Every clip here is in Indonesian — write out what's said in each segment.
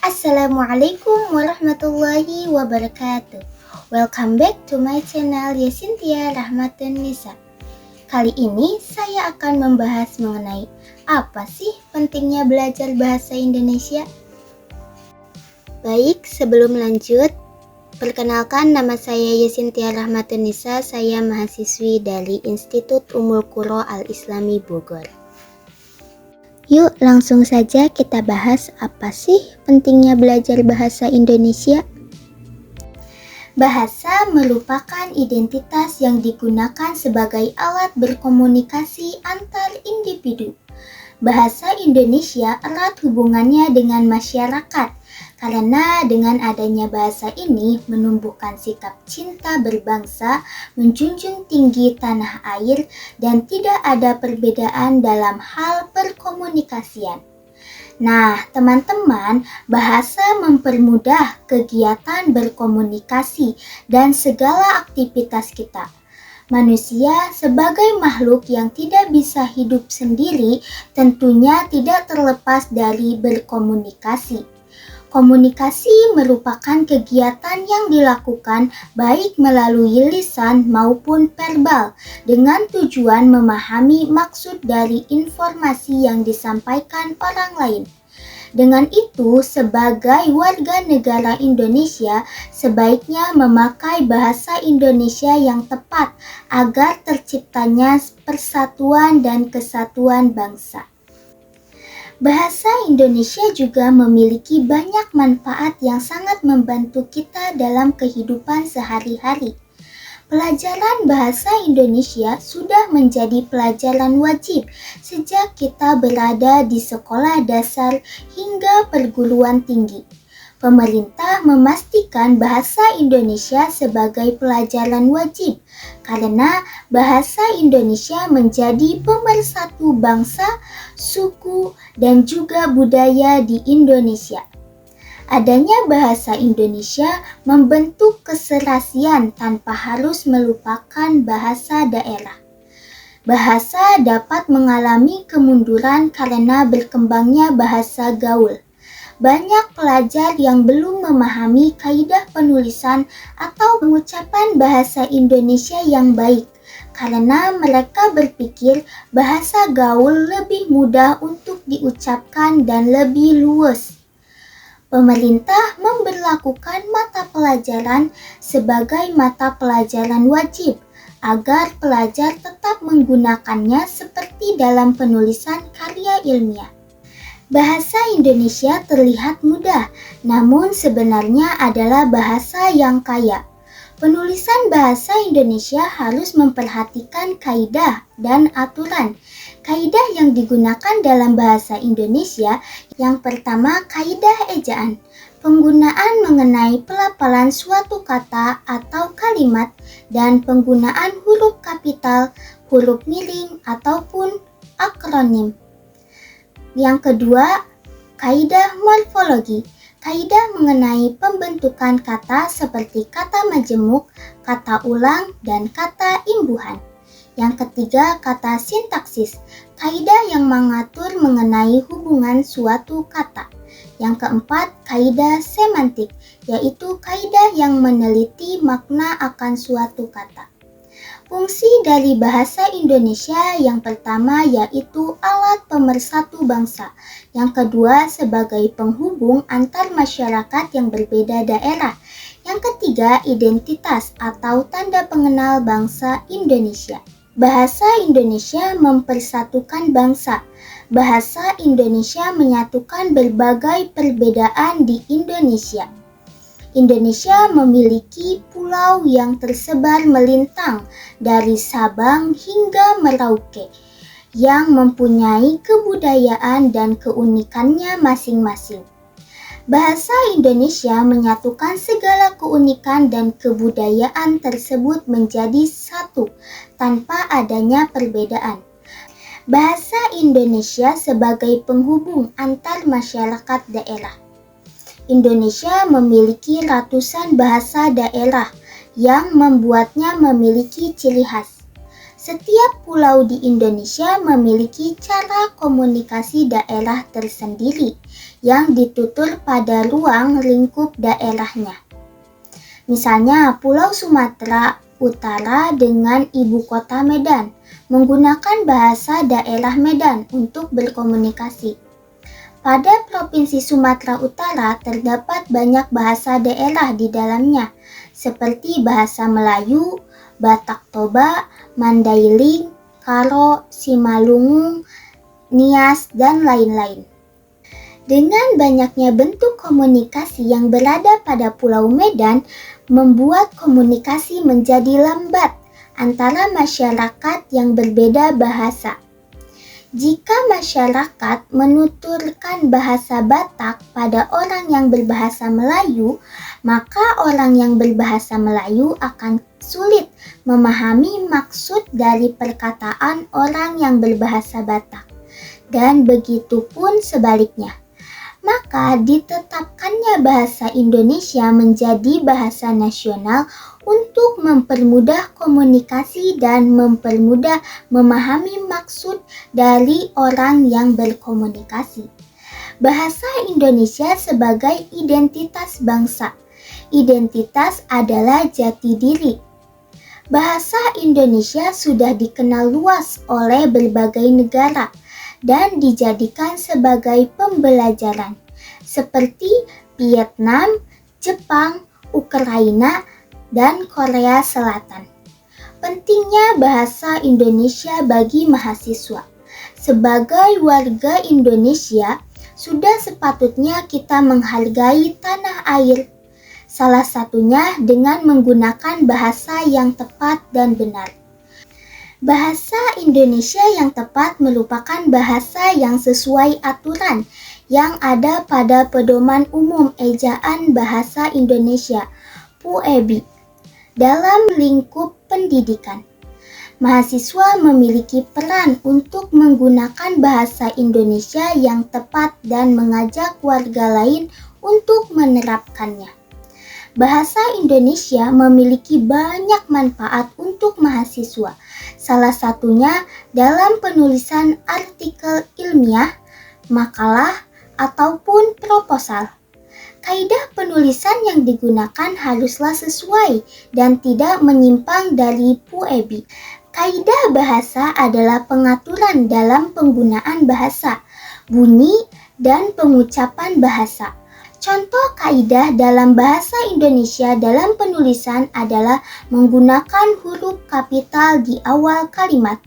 Assalamualaikum warahmatullahi wabarakatuh. Welcome back to my channel Yasintia Rahmatun Nisa. Kali ini saya akan membahas mengenai apa sih pentingnya belajar bahasa Indonesia. Baik, sebelum lanjut, perkenalkan nama saya Yasintia Rahmatun Nisa. Saya mahasiswi dari Institut Ummul Qura Al-Islami Bogor. Yuk langsung saja kita bahas apa sih pentingnya belajar bahasa Indonesia. Bahasa merupakan identitas yang digunakan sebagai alat berkomunikasi antar individu. Bahasa Indonesia erat hubungannya dengan masyarakat, karena dengan adanya bahasa ini menumbuhkan sikap cinta berbangsa, menjunjung tinggi tanah air, dan tidak ada perbedaan dalam hal perkomunikasian. Nah, teman-teman, bahasa mempermudah kegiatan berkomunikasi dan segala aktivitas kita. Manusia sebagai makhluk yang tidak bisa hidup sendiri tentunya tidak terlepas dari berkomunikasi. Komunikasi merupakan kegiatan yang dilakukan baik melalui lisan maupun verbal dengan tujuan memahami maksud dari informasi yang disampaikan orang lain. Dengan itu, sebagai warga negara Indonesia, sebaiknya memakai bahasa Indonesia yang tepat agar terciptanya persatuan dan kesatuan bangsa. Bahasa Indonesia juga memiliki banyak manfaat yang sangat membantu kita dalam kehidupan sehari-hari. Pelajaran bahasa Indonesia sudah menjadi pelajaran wajib sejak kita berada di sekolah dasar hingga perguruan tinggi. Pemerintah memastikan bahasa Indonesia sebagai pelajaran wajib karena bahasa Indonesia menjadi pemersatu bangsa, suku, dan juga budaya di Indonesia. Adanya bahasa Indonesia membentuk keserasian tanpa harus melupakan bahasa daerah. Bahasa dapat mengalami kemunduran karena berkembangnya bahasa gaul. Banyak pelajar yang belum memahami kaidah penulisan atau pengucapan bahasa Indonesia yang baik karena mereka berpikir bahasa gaul lebih mudah untuk diucapkan dan lebih luwes. Pemerintah memberlakukan mata pelajaran sebagai mata pelajaran wajib agar pelajar tetap menggunakannya seperti dalam penulisan karya ilmiah. Bahasa Indonesia terlihat mudah, namun sebenarnya adalah bahasa yang kaya. Penulisan bahasa Indonesia harus memperhatikan kaidah dan aturan. Kaidah yang digunakan dalam bahasa Indonesia yang pertama kaidah ejaan. Penggunaan mengenai pelafalan suatu kata atau kalimat dan penggunaan huruf kapital, huruf miring ataupun akronim. Yang kedua, kaidah morfologi. Kaidah mengenai pembentukan kata seperti kata majemuk, kata ulang, dan kata imbuhan. Yang ketiga, kata sintaksis. Kaidah yang mengatur mengenai hubungan suatu kata. Yang keempat, kaidah semantik, yaitu kaidah yang meneliti makna akan suatu kata. Fungsi dari bahasa Indonesia yang pertama yaitu alat pemersatu bangsa. Yang kedua sebagai penghubung antar masyarakat yang berbeda daerah. Yang ketiga identitas atau tanda pengenal bangsa Indonesia. Bahasa Indonesia mempersatukan bangsa. Bahasa Indonesia menyatukan berbagai perbedaan di Indonesia. Indonesia memiliki pulau yang tersebar melintang dari Sabang hingga Merauke yang mempunyai kebudayaan dan keunikannya masing-masing. Bahasa Indonesia menyatukan segala keunikan dan kebudayaan tersebut menjadi satu tanpa adanya perbedaan. Bahasa Indonesia sebagai penghubung antar masyarakat daerah. Indonesia memiliki ratusan bahasa daerah yang membuatnya memiliki ciri khas. Setiap pulau di Indonesia memiliki cara komunikasi daerah tersendiri yang ditutur pada ruang lingkup daerahnya. Misalnya Pulau Sumatera Utara dengan ibu kota Medan menggunakan bahasa daerah Medan untuk berkomunikasi. Pada Provinsi Sumatera Utara terdapat banyak bahasa daerah di dalamnya, seperti bahasa Melayu, Batak Toba, Mandailing, Karo, Simalungun, Nias, dan lain-lain. Dengan banyaknya bentuk komunikasi yang berada pada Pulau Medan, membuat komunikasi menjadi lambat antara masyarakat yang berbeda bahasa. Jika masyarakat menuturkan bahasa Batak pada orang yang berbahasa Melayu, maka orang yang berbahasa Melayu akan sulit memahami maksud dari perkataan orang yang berbahasa Batak. Dan begitu pun sebaliknya. Maka ditetapkannya bahasa Indonesia menjadi bahasa nasional untuk mempermudah komunikasi dan mempermudah memahami maksud dari orang yang berkomunikasi. Bahasa Indonesia sebagai identitas bangsa. Identitas adalah jati diri. Bahasa Indonesia sudah dikenal luas oleh berbagai negara dan dijadikan sebagai pembelajaran, seperti Vietnam, Jepang, Ukraina, dan Korea Selatan. Pentingnya bahasa Indonesia bagi mahasiswa. Sebagai warga Indonesia, sudah sepatutnya kita menghargai tanah air. Salah satunya dengan menggunakan bahasa yang tepat dan benar. Bahasa Indonesia yang tepat merupakan bahasa yang sesuai aturan yang ada pada Pedoman Umum Ejaan Bahasa Indonesia (PUEB) dalam lingkup pendidikan. Mahasiswa memiliki peran untuk menggunakan bahasa Indonesia yang tepat dan mengajak warga lain untuk menerapkannya. Bahasa Indonesia memiliki banyak manfaat untuk mahasiswa, salah satunya dalam penulisan artikel ilmiah, makalah, ataupun proposal. Kaidah penulisan yang digunakan haruslah sesuai dan tidak menyimpang dari PUEB. Kaidah bahasa adalah pengaturan dalam penggunaan bahasa, bunyi, dan pengucapan bahasa. Contoh kaidah dalam bahasa Indonesia dalam penulisan adalah menggunakan huruf kapital di awal kalimat.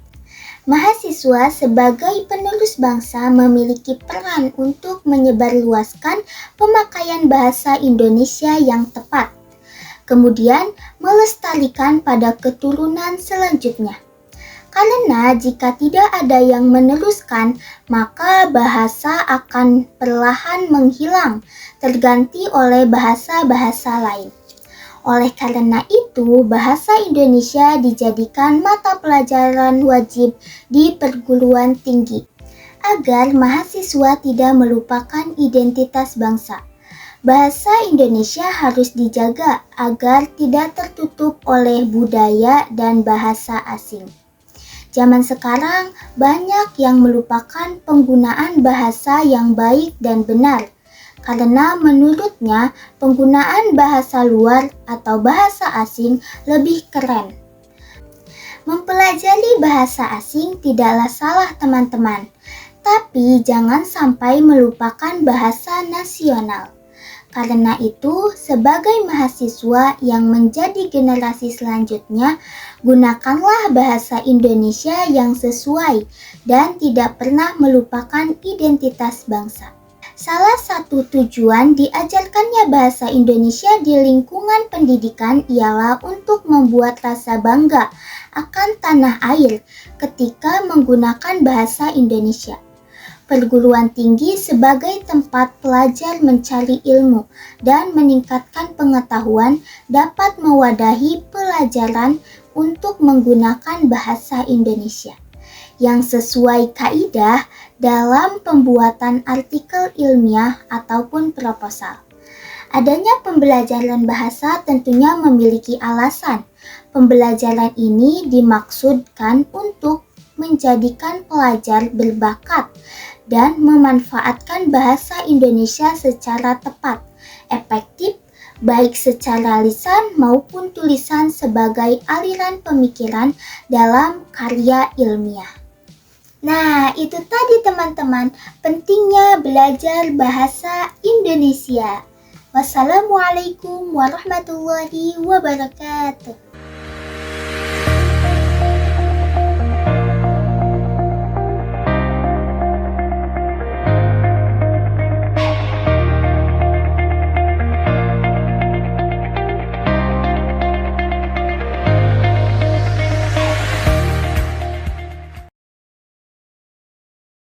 Mahasiswa sebagai penerus bangsa memiliki peran untuk menyebarluaskan pemakaian bahasa Indonesia yang tepat, kemudian melestarikan pada keturunan selanjutnya. Karena jika tidak ada yang meneruskan, maka bahasa akan perlahan menghilang, terganti oleh bahasa-bahasa lain. Oleh karena itu, bahasa Indonesia dijadikan mata pelajaran wajib di perguruan tinggi, agar mahasiswa tidak melupakan identitas bangsa. Bahasa Indonesia harus dijaga agar tidak tertutup oleh budaya dan bahasa asing. Zaman sekarang banyak yang melupakan penggunaan bahasa yang baik dan benar, karena menurutnya penggunaan bahasa luar atau bahasa asing lebih keren. Mempelajari bahasa asing tidaklah salah teman-teman, tapi jangan sampai melupakan bahasa nasional. Karena itu, sebagai mahasiswa yang menjadi generasi selanjutnya, gunakanlah bahasa Indonesia yang sesuai dan tidak pernah melupakan identitas bangsa. Salah satu tujuan diajarkannya bahasa Indonesia di lingkungan pendidikan ialah untuk membuat rasa bangga akan tanah air ketika menggunakan bahasa Indonesia. Perguruan tinggi sebagai tempat pelajar mencari ilmu dan meningkatkan pengetahuan dapat mewadahi pelajaran untuk menggunakan bahasa Indonesia yang sesuai kaidah dalam pembuatan artikel ilmiah ataupun proposal. Adanya pembelajaran bahasa tentunya memiliki alasan. Pembelajaran ini dimaksudkan untuk menjadikan pelajar berbakat dan memanfaatkan bahasa Indonesia secara tepat, efektif, baik secara lisan maupun tulisan sebagai aliran pemikiran dalam karya ilmiah. Nah, itu tadi teman-teman, pentingnya belajar bahasa Indonesia. Wassalamualaikum warahmatullahi wabarakatuh.